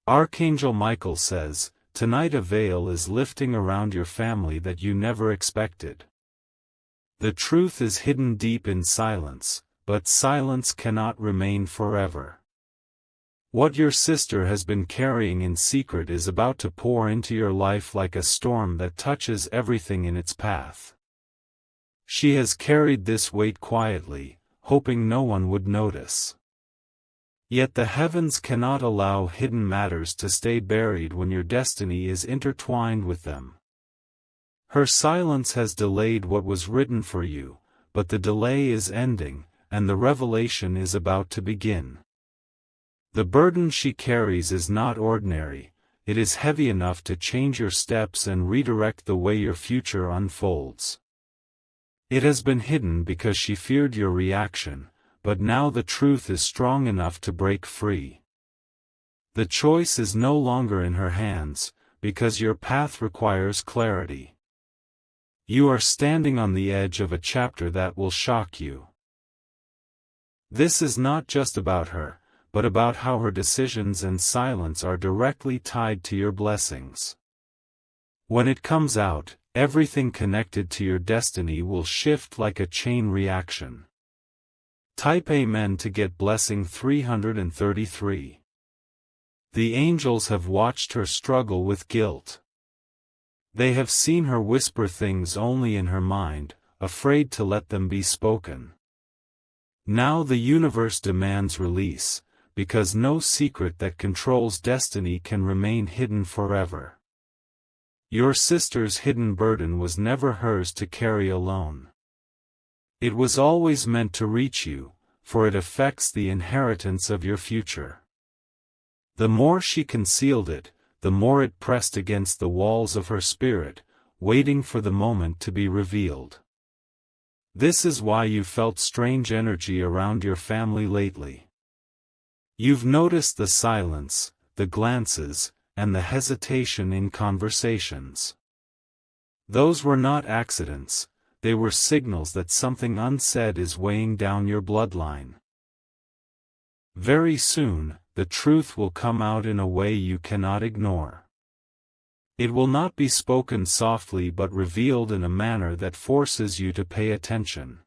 Archangel Michael says, tonight a veil is lifting around your family that you never expected. The truth is hidden deep in silence, but silence cannot remain forever. What your sister has been carrying in secret is about to pour into your life like a storm that touches everything in its path. She has carried this weight quietly, hoping no one would notice. Yet the heavens cannot allow hidden matters to stay buried when your destiny is intertwined with them. Her silence has delayed what was written for you, but the delay is ending, and the revelation is about to begin. The burden she carries is not ordinary, it is heavy enough to change your steps and redirect the way your future unfolds. It has been hidden because she feared your reaction, but now the truth is strong enough to break free. The choice is no longer in her hands, because your path requires clarity. You are standing on the edge of a chapter that will shock you. This is not just about her, but about how her decisions and silence are directly tied to your blessings. When it comes out, everything connected to your destiny will shift like a chain reaction. Type Amen to get blessing 333. The angels have watched her struggle with guilt. They have seen her whisper things only in her mind, afraid to let them be spoken. Now the universe demands release, because no secret that controls destiny can remain hidden forever. Your sister's hidden burden was never hers to carry alone. It was always meant to reach you, for it affects the inheritance of your future. The more she concealed it, the more it pressed against the walls of her spirit, waiting for the moment to be revealed. This is why you felt strange energy around your family lately. You've noticed the silence, the glances, and the hesitation in conversations. Those were not accidents, they were signals that something unsaid is weighing down your bloodline. Very soon, the truth will come out in a way you cannot ignore. It will not be spoken softly but revealed in a manner that forces you to pay attention.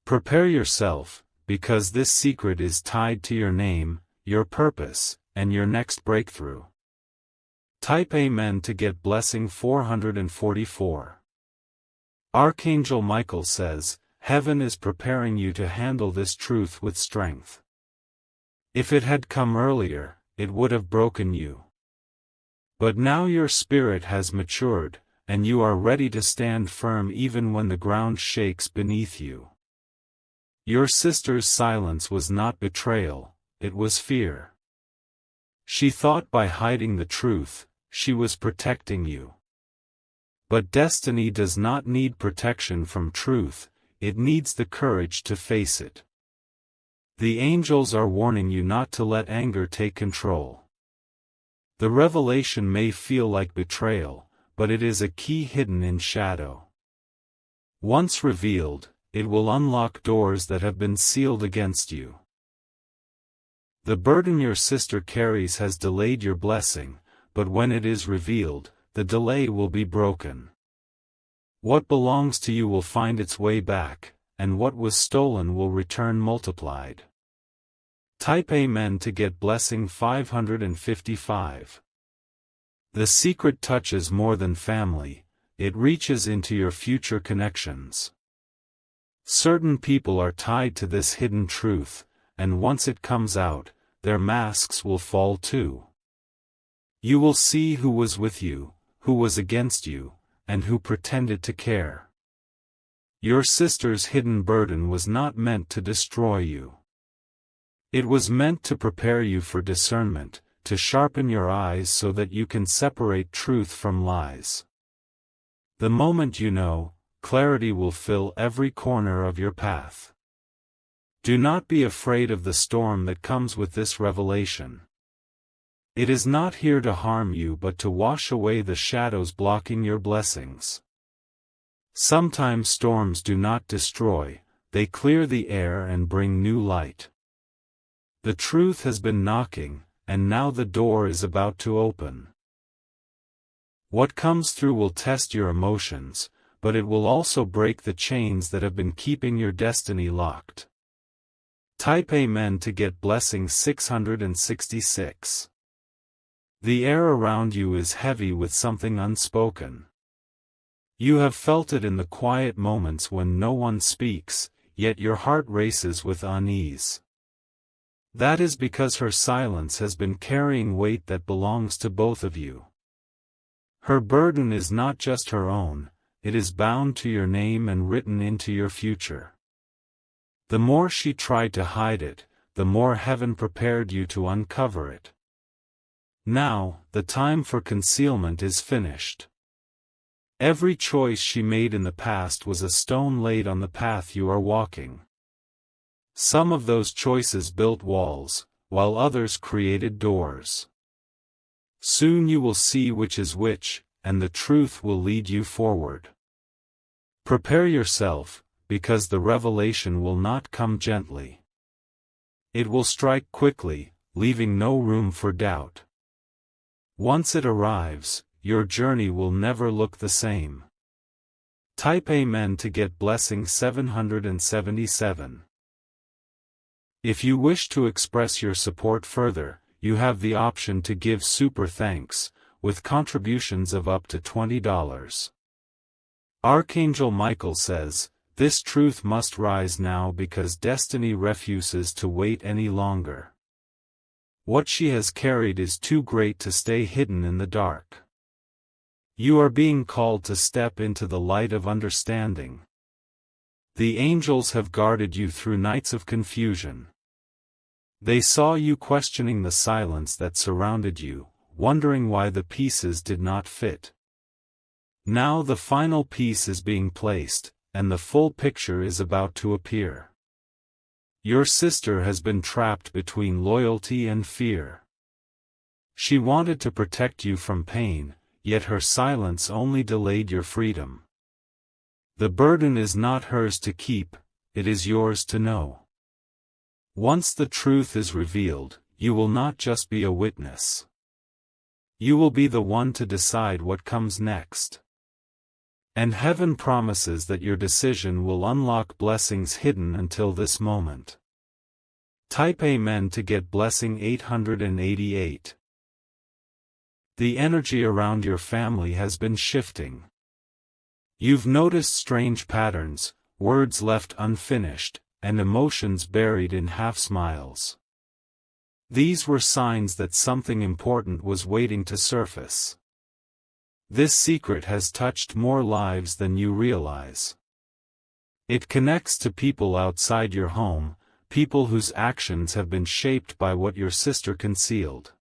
Prepare yourself, because this secret is tied to your name, your purpose, and your next breakthrough. Type Amen to get blessing 444. Archangel Michael says, heaven is preparing you to handle this truth with strength. If it had come earlier, it would have broken you. But now your spirit has matured, and you are ready to stand firm even when the ground shakes beneath you. Your sister's silence was not betrayal, it was fear. She thought by hiding the truth, she was protecting you. But destiny does not need protection from truth, it needs the courage to face it. The angels are warning you not to let anger take control. The revelation may feel like betrayal, but it is a key hidden in shadow. Once revealed, it will unlock doors that have been sealed against you. The burden your sister carries has delayed your blessing, but when it is revealed, the delay will be broken. What belongs to you will find its way back, and what was stolen will return multiplied. Type Amen to get blessing 555. The secret touches more than family, it reaches into your future connections. Certain people are tied to this hidden truth, and once it comes out, their masks will fall too. You will see who was with you, who was against you, and who pretended to care. Your sister's hidden burden was not meant to destroy you. It was meant to prepare you for discernment, to sharpen your eyes so that you can separate truth from lies. The moment you know, clarity will fill every corner of your path. Do not be afraid of the storm that comes with this revelation. It is not here to harm you but to wash away the shadows blocking your blessings. Sometimes storms do not destroy, they clear the air and bring new light. The truth has been knocking, and now the door is about to open. What comes through will test your emotions, but it will also break the chains that have been keeping your destiny locked. Type Amen to get blessing 666. The air around you is heavy with something unspoken. You have felt it in the quiet moments when no one speaks, yet your heart races with unease. That is because her silence has been carrying weight that belongs to both of you. Her burden is not just her own, it is bound to your name and written into your future. The more she tried to hide it, the more heaven prepared you to uncover it. Now, the time for concealment is finished. Every choice she made in the past was a stone laid on the path you are walking. Some of those choices built walls, while others created doors. Soon you will see which is which, and the truth will lead you forward. Prepare yourself, because the revelation will not come gently. It will strike quickly, leaving no room for doubt. Once it arrives, your journey will never look the same. Type Amen to get blessing 777. If you wish to express your support further, you have the option to give super thanks, with contributions of up to $20. Archangel Michael says, "This truth must rise now because destiny refuses to wait any longer. What she has carried is too great to stay hidden in the dark. You are being called to step into the light of understanding. The angels have guarded you through nights of confusion. They saw you questioning the silence that surrounded you, wondering why the pieces did not fit. Now the final piece is being placed, and the full picture is about to appear. Your sister has been trapped between loyalty and fear. She wanted to protect you from pain, yet her silence only delayed your freedom. The burden is not hers to keep, it is yours to know. Once the truth is revealed, you will not just be a witness. You will be the one to decide what comes next. And heaven promises that your decision will unlock blessings hidden until this moment. Type Amen to get blessing 888. The energy around your family has been shifting. You've noticed strange patterns, words left unfinished, and emotions buried in half-smiles. These were signs that something important was waiting to surface. This secret has touched more lives than you realize. It connects to people outside your home, people whose actions have been shaped by what your sister concealed.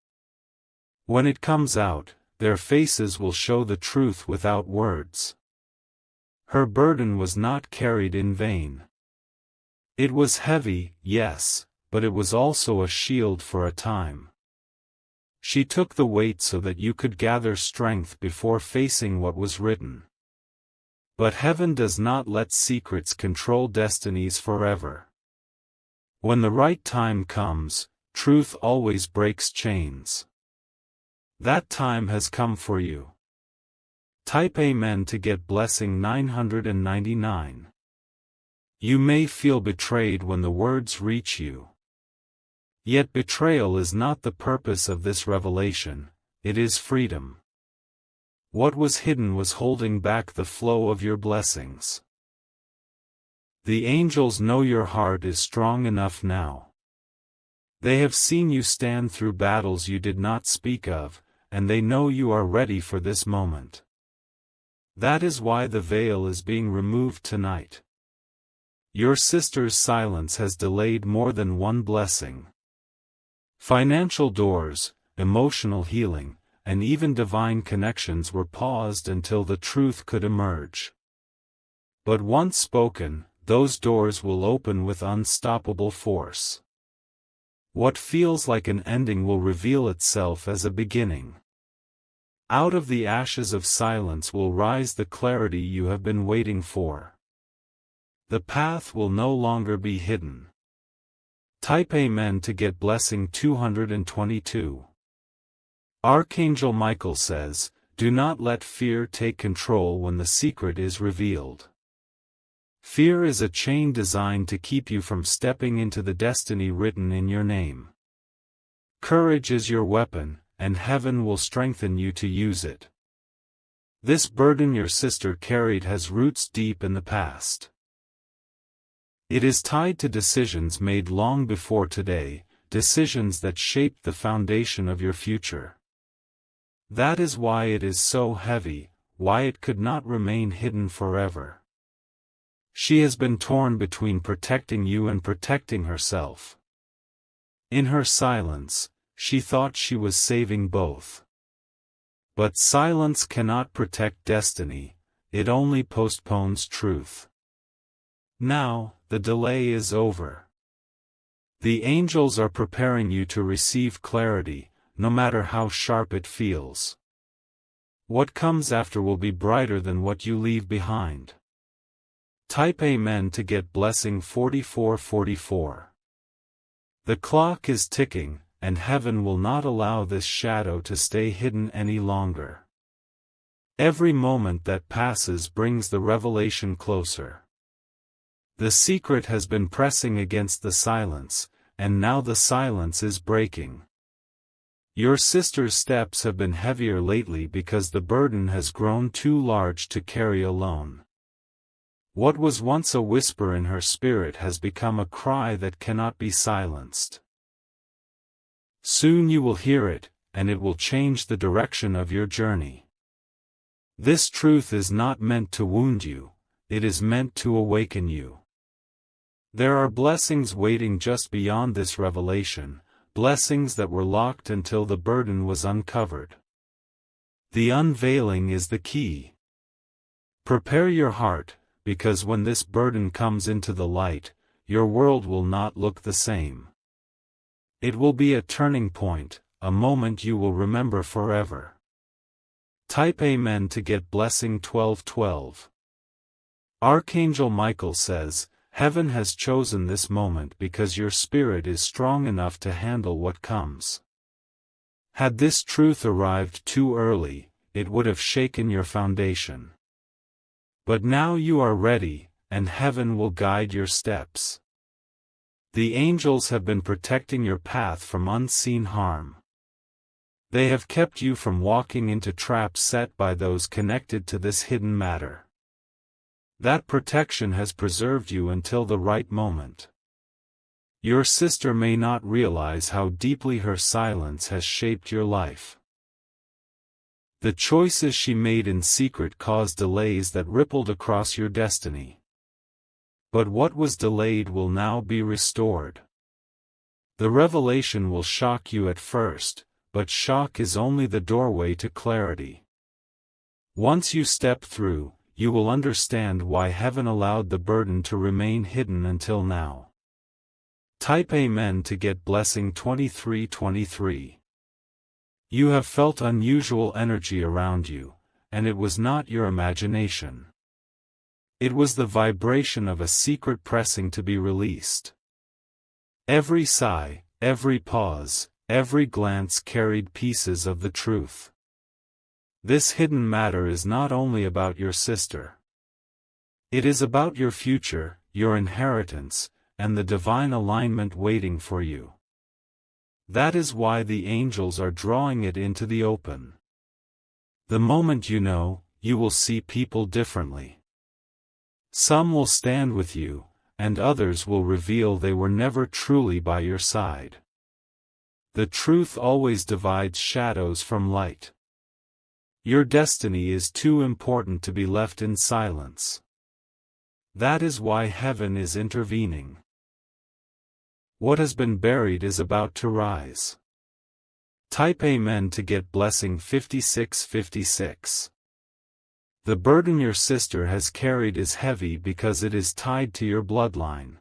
When it comes out, their faces will show the truth without words. Her burden was not carried in vain. It was heavy, yes, but it was also a shield for a time. She took the weight so that you could gather strength before facing what was written. But heaven does not let secrets control destinies forever. When the right time comes, truth always breaks chains. That time has come for you. Type Amen to get blessing 999. You may feel betrayed when the words reach you. Yet betrayal is not the purpose of this revelation, it is freedom. What was hidden was holding back the flow of your blessings. The angels know your heart is strong enough now. They have seen you stand through battles you did not speak of, and they know you are ready for this moment. That is why the veil is being removed tonight. Your sister's silence has delayed more than one blessing. Financial doors, emotional healing, and even divine connections were paused until the truth could emerge. But once spoken, those doors will open with unstoppable force. What feels like an ending will reveal itself as a beginning. Out of the ashes of silence will rise the clarity you have been waiting for. The path will no longer be hidden. Type Amen to get blessing 222. Archangel Michael says, do not let fear take control when the secret is revealed. Fear is a chain designed to keep you from stepping into the destiny written in your name. Courage is your weapon, and heaven will strengthen you to use it. This burden your sister carried has roots deep in the past. It is tied to decisions made long before today, decisions that shaped the foundation of your future. That is why it is so heavy, why it could not remain hidden forever. She has been torn between protecting you and protecting herself. In her silence, she thought she was saving both. But silence cannot protect destiny, it only postpones truth. Now, the delay is over. The angels are preparing you to receive clarity, no matter how sharp it feels. What comes after will be brighter than what you leave behind. Type Amen to get blessing 4444. The clock is ticking, and heaven will not allow this shadow to stay hidden any longer. Every moment that passes brings the revelation closer. The secret has been pressing against the silence, and now the silence is breaking. Your sister's steps have been heavier lately because the burden has grown too large to carry alone. What was once a whisper in her spirit has become a cry that cannot be silenced. Soon you will hear it, and it will change the direction of your journey. This truth is not meant to wound you, it is meant to awaken you. There are blessings waiting just beyond this revelation, blessings that were locked until the burden was uncovered. The unveiling is the key. Prepare your heart, because when this burden comes into the light, your world will not look the same. It will be a turning point, a moment you will remember forever. Type Amen to get blessing 1212. Archangel Michael says, heaven has chosen this moment because your spirit is strong enough to handle what comes. Had this truth arrived too early, it would have shaken your foundation. But now you are ready, and heaven will guide your steps. The angels have been protecting your path from unseen harm. They have kept you from walking into traps set by those connected to this hidden matter. That protection has preserved you until the right moment. Your sister may not realize how deeply her silence has shaped your life. The choices she made in secret caused delays that rippled across your destiny. But what was delayed will now be restored. The revelation will shock you at first, but shock is only the doorway to clarity. Once you step through, you will understand why heaven allowed the burden to remain hidden until now. Type Amen to get blessing 2323. You have felt unusual energy around you, and it was not your imagination. It was the vibration of a secret pressing to be released. Every sigh, every pause, every glance carried pieces of the truth. This hidden matter is not only about your sister. It is about your future, your inheritance, and the divine alignment waiting for you. That is why the angels are drawing it into the open. The moment you know, you will see people differently. Some will stand with you, and others will reveal they were never truly by your side. The truth always divides shadows from light. Your destiny is too important to be left in silence. That is why heaven is intervening. What has been buried is about to rise. Type Amen to get blessing 5656. The burden your sister has carried is heavy because it is tied to your bloodline.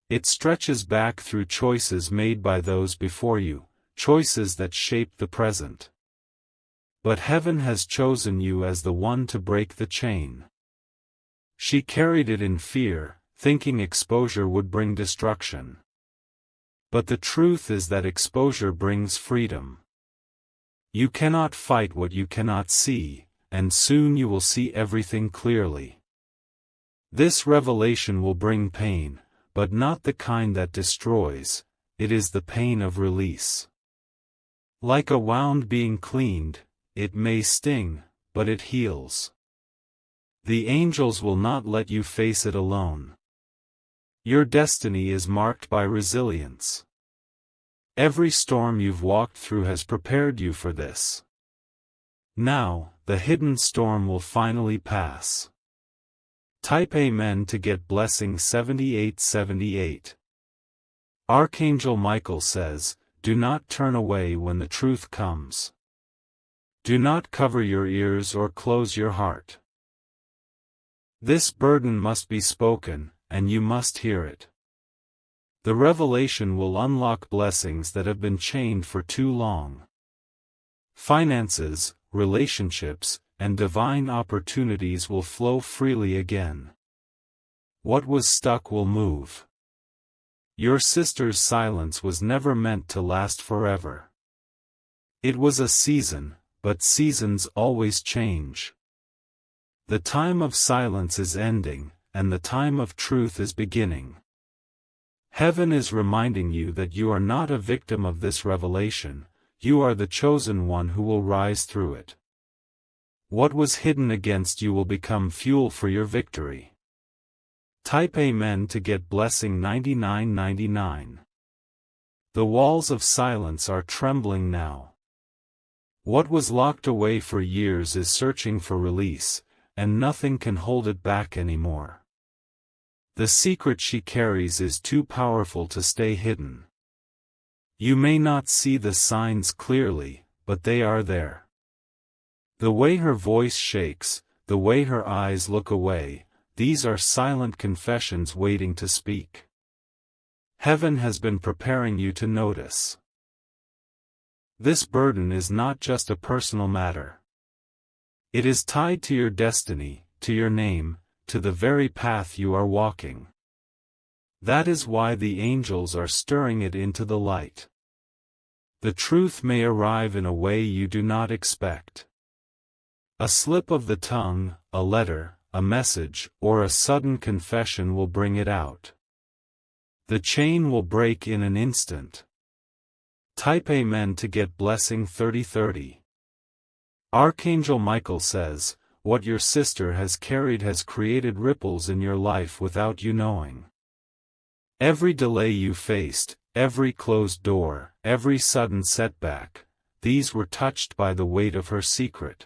It stretches back through choices made by those before you, choices that shape the present. But heaven has chosen you as the one to break the chain. She carried it in fear, thinking exposure would bring destruction. But the truth is that exposure brings freedom. You cannot fight what you cannot see, and soon you will see everything clearly. This revelation will bring pain, but not the kind that destroys, it is the pain of release. Like a wound being cleaned, it may sting, but it heals. The angels will not let you face it alone. Your destiny is marked by resilience. Every storm you've walked through has prepared you for this. Now, the hidden storm will finally pass. Type Amen to get blessing 7878. Archangel Michael says, do not turn away when the truth comes. Do not cover your ears or close your heart. This burden must be spoken, and you must hear it. The revelation will unlock blessings that have been chained for too long. Finances, relationships, and divine opportunities will flow freely again. What was stuck will move. Your sister's silence was never meant to last forever. It was a season, but seasons always change. The time of silence is ending, and the time of truth is beginning. Heaven is reminding you that you are not a victim of this revelation, you are the chosen one who will rise through it. What was hidden against you will become fuel for your victory. Type Amen to get blessing 9999. The walls of silence are trembling now. What was locked away for years is searching for release, and nothing can hold it back anymore. The secret she carries is too powerful to stay hidden. You may not see the signs clearly, but they are there. The way her voice shakes, the way her eyes look away, these are silent confessions waiting to speak. Heaven has been preparing you to notice. This burden is not just a personal matter. It is tied to your destiny, to your name, to the very path you are walking. That is why the angels are stirring it into the light. The truth may arrive in a way you do not expect. A slip of the tongue, a letter, a message, or a sudden confession will bring it out. The chain will break in an instant. Type Amen to get blessing 3030. Archangel Michael says, what your sister has carried has created ripples in your life without you knowing. Every delay you faced, every closed door, every sudden setback, these were touched by the weight of her secret.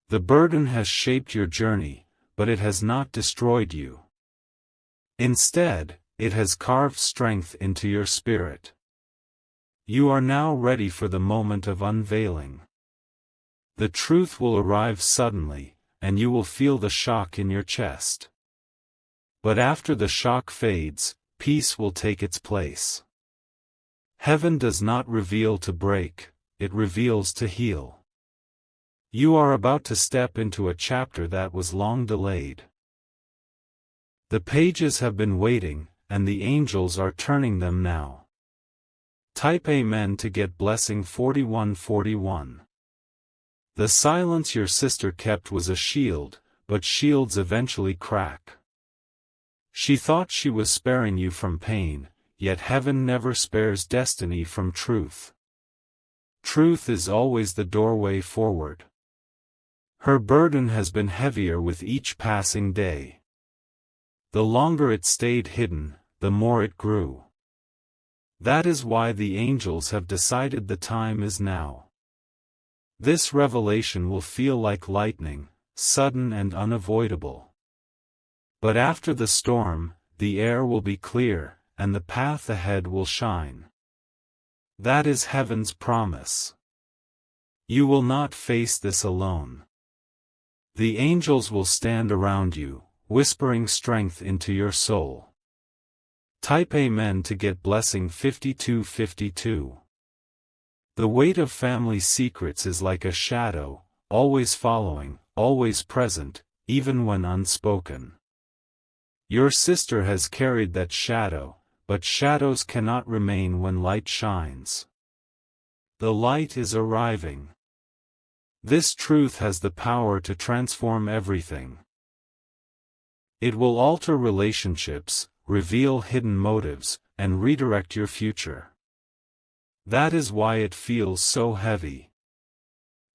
The burden has shaped your journey, but it has not destroyed you. Instead, it has carved strength into your spirit. You are now ready for the moment of unveiling. The truth will arrive suddenly, and you will feel the shock in your chest. But after the shock fades, peace will take its place. Heaven does not reveal to break, it reveals to heal. You are about to step into a chapter that was long delayed. The pages have been waiting, and the angels are turning them now. Type Amen to get blessing 4141. The silence your sister kept was a shield, but shields eventually crack. She thought she was sparing you from pain, yet heaven never spares destiny from truth. Truth is always the doorway forward. Her burden has been heavier with each passing day. The longer it stayed hidden, the more it grew. That is why the angels have decided the time is now. This revelation will feel like lightning, sudden and unavoidable. But after the storm, the air will be clear, and the path ahead will shine. That is heaven's promise. You will not face this alone. The angels will stand around you, whispering strength into your soul. Type Amen to get blessing 5252. The weight of family secrets is like a shadow, always following, always present, even when unspoken. Your sister has carried that shadow, but shadows cannot remain when light shines. The light is arriving. This truth has the power to transform everything. It will alter relationships, reveal hidden motives, and redirect your future. That is why it feels so heavy.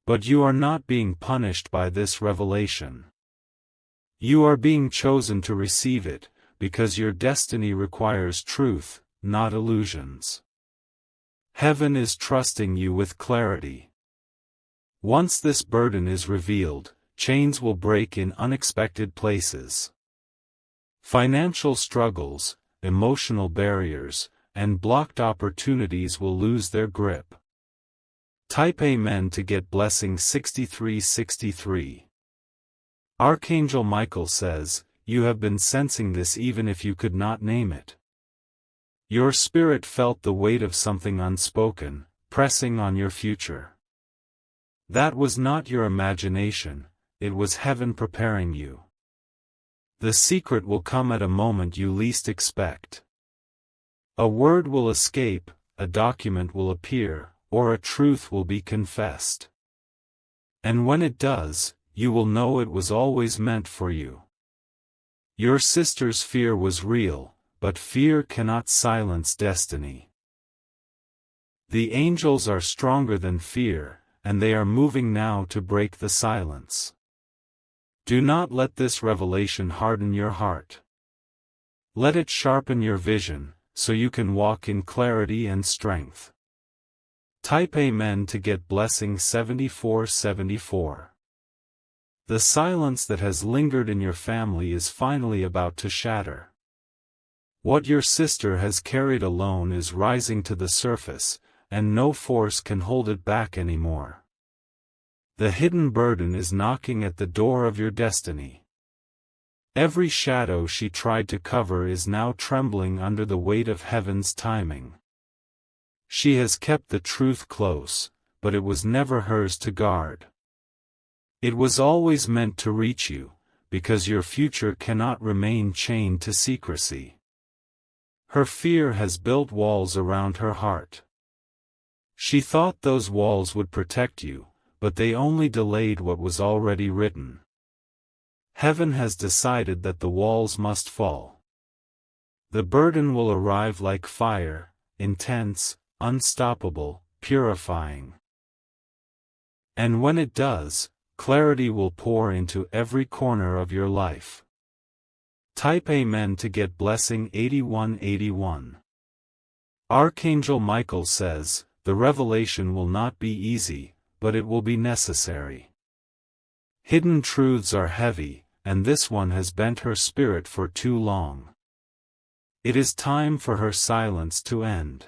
But you are not being punished by this revelation. You are being chosen to receive it, because your destiny requires truth, not illusions. Heaven is trusting you with clarity. Once this burden is revealed, chains will break in unexpected places. Financial struggles, emotional barriers, and blocked opportunities will lose their grip. Type Amen to get blessing 6363. Archangel Michael says, you have been sensing this even if you could not name it. Your spirit felt the weight of something unspoken, pressing on your future. That was not your imagination, it was heaven preparing you. The secret will come at a moment you least expect. A word will escape, a document will appear, or a truth will be confessed. And when it does, you will know it was always meant for you. Your sister's fear was real, but fear cannot silence destiny. The angels are stronger than fear, and they are moving now to break the silence. Do not let this revelation harden your heart. Let it sharpen your vision, so you can walk in clarity and strength. Type Amen to get blessing 7474. The silence that has lingered in your family is finally about to shatter. What your sister has carried alone is rising to the surface, and no force can hold it back anymore. The hidden burden is knocking at the door of your destiny. Every shadow she tried to cover is now trembling under the weight of heaven's timing. She has kept the truth close, but it was never hers to guard. It was always meant to reach you, because your future cannot remain chained to secrecy. Her fear has built walls around her heart. She thought those walls would protect you, but they only delayed what was already written. Heaven has decided that the walls must fall. The burden will arrive like fire, intense, unstoppable, purifying. And when it does, clarity will pour into every corner of your life. Type Amen to get blessing 8181. Archangel Michael says, the revelation will not be easy, but it will be necessary. Hidden truths are heavy, and this one has bent her spirit for too long. It is time for her silence to end.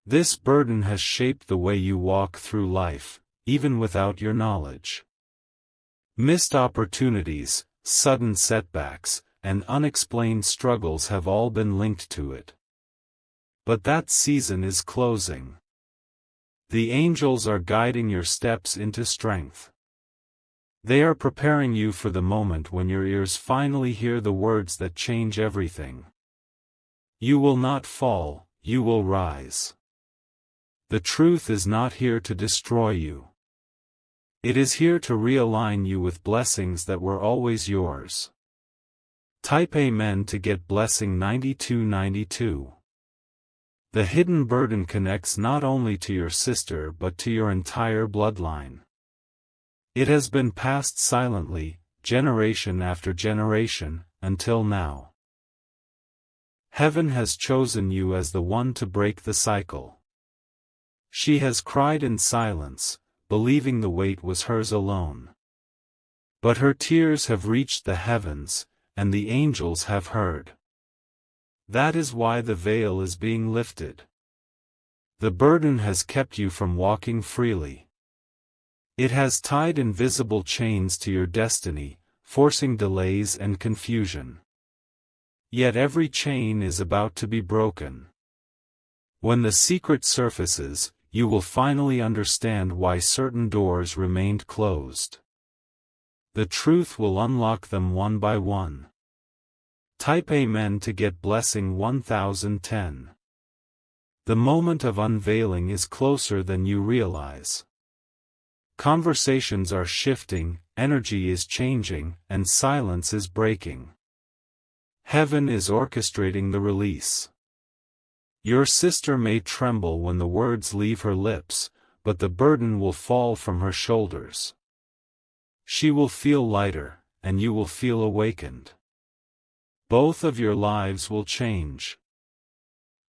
This burden has shaped the way you walk through life, even without your knowledge. Missed opportunities, sudden setbacks, and unexplained struggles have all been linked to it. But that season is closing. The angels are guiding your steps into strength. They are preparing you for the moment when your ears finally hear the words that change everything. You will not fall, you will rise. The truth is not here to destroy you. It is here to realign you with blessings that were always yours. Type Amen to get blessing 9292. The hidden burden connects not only to your sister but to your entire bloodline. It has been passed silently, generation after generation, until now. Heaven has chosen you as the one to break the cycle. She has cried in silence, believing the weight was hers alone. But her tears have reached the heavens, and the angels have heard. That is why the veil is being lifted. The burden has kept you from walking freely. It has tied invisible chains to your destiny, forcing delays and confusion. Yet every chain is about to be broken. When the secret surfaces, you will finally understand why certain doors remained closed. The truth will unlock them one by one. Type Amen to get blessing 1010. The moment of unveiling is closer than you realize. Conversations are shifting, energy is changing, and silence is breaking. Heaven is orchestrating the release. Your sister may tremble when the words leave her lips, but the burden will fall from her shoulders. She will feel lighter, and you will feel awakened. Both of your lives will change.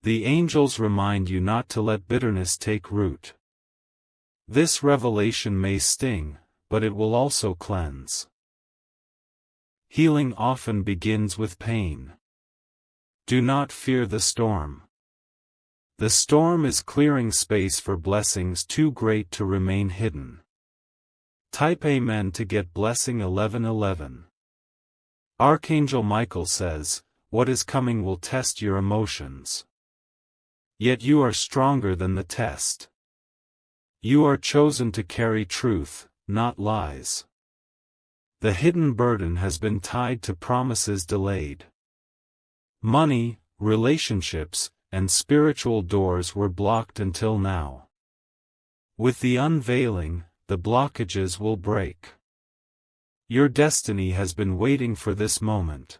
The angels remind you not to let bitterness take root. This revelation may sting, but it will also cleanse. Healing often begins with pain. Do not fear the storm. The storm is clearing space for blessings too great to remain hidden. Type Amen to get blessing 1111. Archangel Michael says, "What is coming will test your emotions. Yet you are stronger than the test. You are chosen to carry truth, not lies. The hidden burden has been tied to promises delayed. Money, relationships, and spiritual doors were blocked until now. With the unveiling, the blockages will break. Your destiny has been waiting for this moment.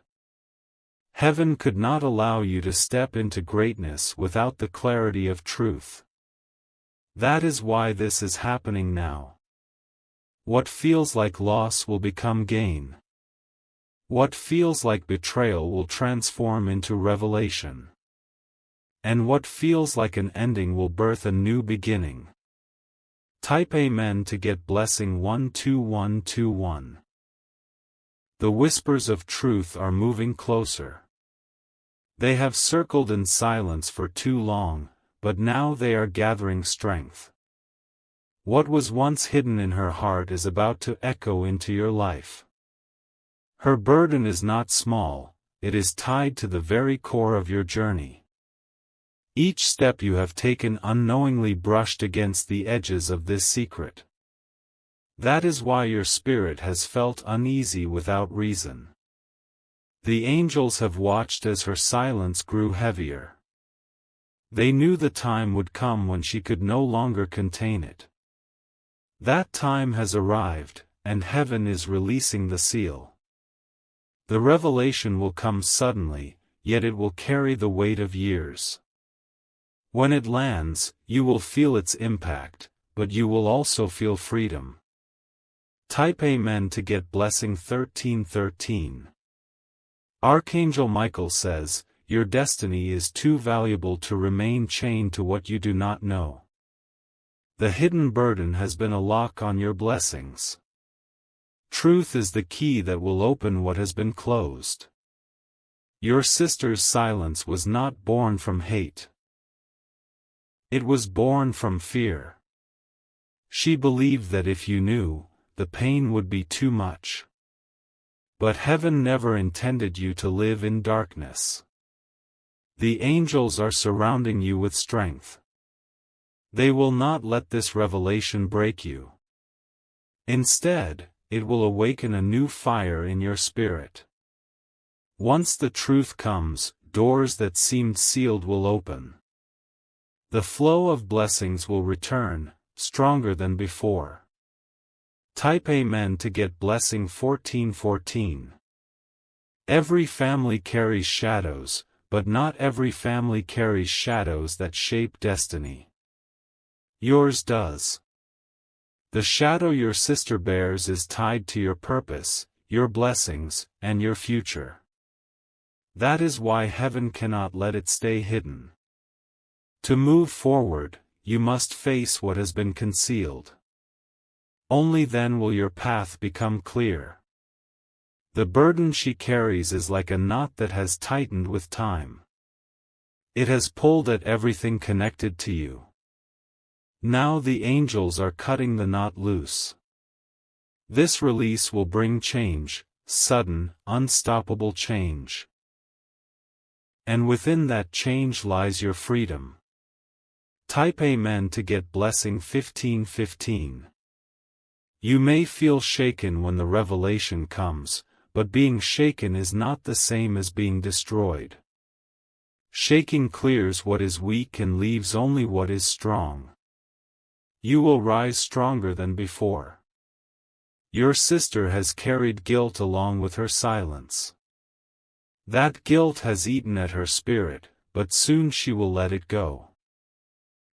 Heaven could not allow you to step into greatness without the clarity of truth. That is why this is happening now. What feels like loss will become gain. What feels like betrayal will transform into revelation. And what feels like an ending will birth a new beginning. Type Amen to get blessing 12121. The whispers of truth are moving closer. They have circled in silence for too long, but now they are gathering strength. What was once hidden in her heart is about to echo into your life. Her burden is not small, it is tied to the very core of your journey. Each step you have taken unknowingly brushed against the edges of this secret. That is why your spirit has felt uneasy without reason. The angels have watched as her silence grew heavier. They knew the time would come when she could no longer contain it. That time has arrived, and heaven is releasing the seal. The revelation will come suddenly, yet it will carry the weight of years. When it lands, you will feel its impact, but you will also feel freedom. Type Amen to get blessing 1313. Archangel Michael says, "Your destiny is too valuable to remain chained to what you do not know." The hidden burden has been a lock on your blessings. Truth is the key that will open what has been closed. Your sister's silence was not born from hate. It was born from fear. She believed that if you knew, the pain would be too much. But heaven never intended you to live in darkness. The angels are surrounding you with strength. They will not let this revelation break you. Instead, it will awaken a new fire in your spirit. Once the truth comes, doors that seemed sealed will open. The flow of blessings will return, stronger than before. Type Amen to get blessing 1414. Every family carries shadows, but not every family carries shadows that shape destiny. Yours does. The shadow your sister bears is tied to your purpose, your blessings, and your future. That is why heaven cannot let it stay hidden. To move forward, you must face what has been concealed. Only then will your path become clear. The burden she carries is like a knot that has tightened with time. It has pulled at everything connected to you. Now the angels are cutting the knot loose. This release will bring change, sudden, unstoppable change. And within that change lies your freedom. Type Amen to get blessing 1515. You may feel shaken when the revelation comes, but being shaken is not the same as being destroyed. Shaking clears what is weak and leaves only what is strong. You will rise stronger than before. Your sister has carried guilt along with her silence. That guilt has eaten at her spirit, but soon she will let it go.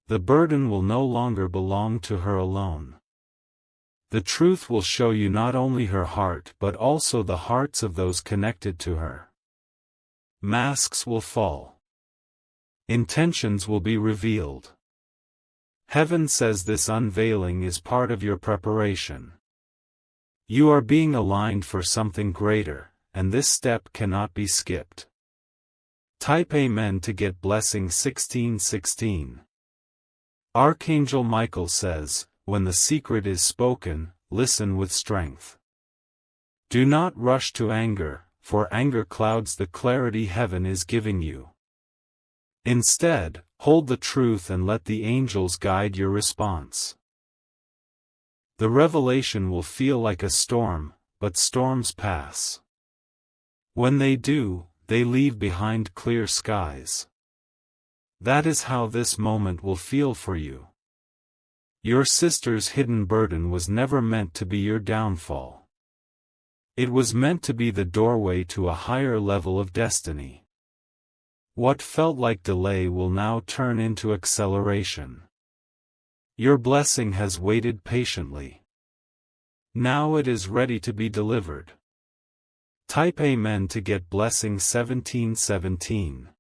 The burden will no longer belong to her alone. The truth will show you not only her heart but also the hearts of those connected to her. Masks will fall. Intentions will be revealed. Heaven says this unveiling is part of your preparation. You are being aligned for something greater, and this step cannot be skipped. Type Amen to get blessing 1616. Archangel Michael says, when the secret is spoken, listen with strength. Do not rush to anger, for anger clouds the clarity heaven is giving you. Instead, hold the truth and let the angels guide your response. The revelation will feel like a storm, but storms pass. When they do, they leave behind clear skies. That is how this moment will feel for you. Your sister's hidden burden was never meant to be your downfall. It was meant to be the doorway to a higher level of destiny. What felt like delay will now turn into acceleration. Your blessing has waited patiently. Now it is ready to be delivered. Type Amen to get blessing 1717.